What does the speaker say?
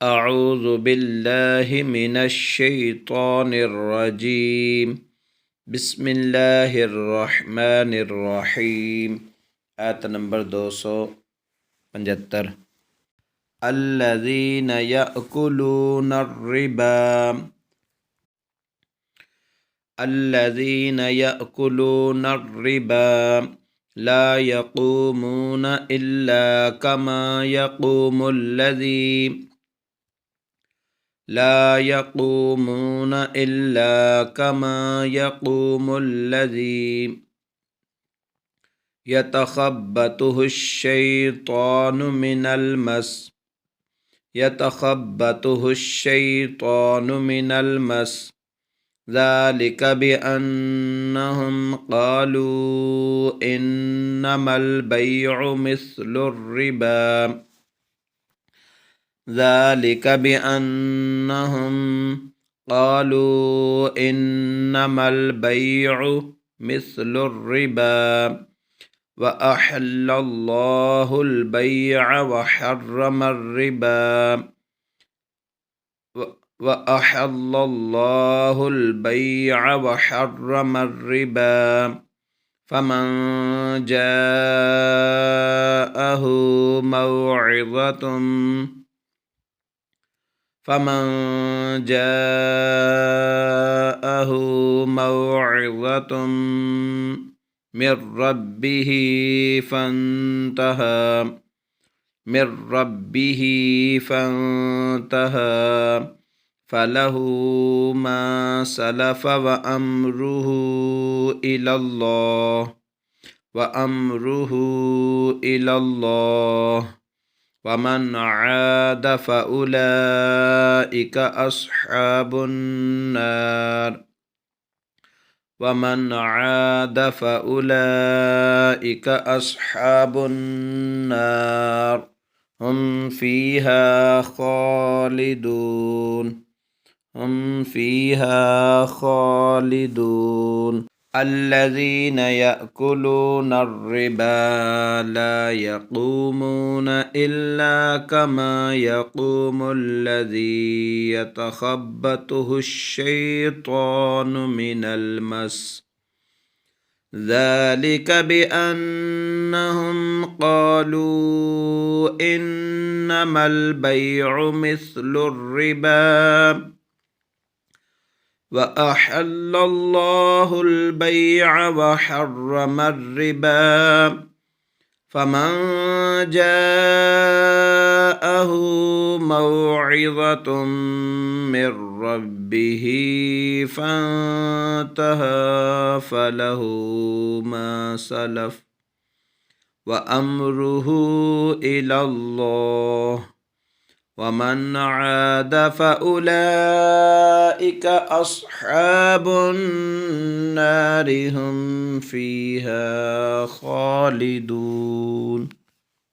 اعوذ باللہ من الشیطان الرجیم بسم اللہ الرحمن الرحیم۔ آیت نمبر 275۔ الذین یأکلون الربا الذین یأکلون الربا لا یقومون الا کما یقوم الذی لا يقومون إلا كما يقوم الذي يتخبطه الشيطان من المس ذلك بأنهم قالوا إنما البيع مثل الربا ذلك بأنهم قالوا إنما البيع مثل الربا وأحل الله البيع وحرم الربا وأحل الله البيع وحرم الربا فمن جاءه موعظة من ربه فانتهى فله ما سلف وأمره إلى الله ومن عاد فأولئك أصحاب النار هم فيها خالدون الذين يأكلون الربا لا يقومون إلا كما يقوم الذي يتخبطه الشيطان من المس ذلك بأنهم قالوا إنما البيع مثل الربا وأحل الله البيع وحرم الربا فمن جاءه موعظة من ربه فانتهى فله ما سلف وأمره إلى الله ومن عاد فأولئك أصحاب النار هم فيها خالدون۔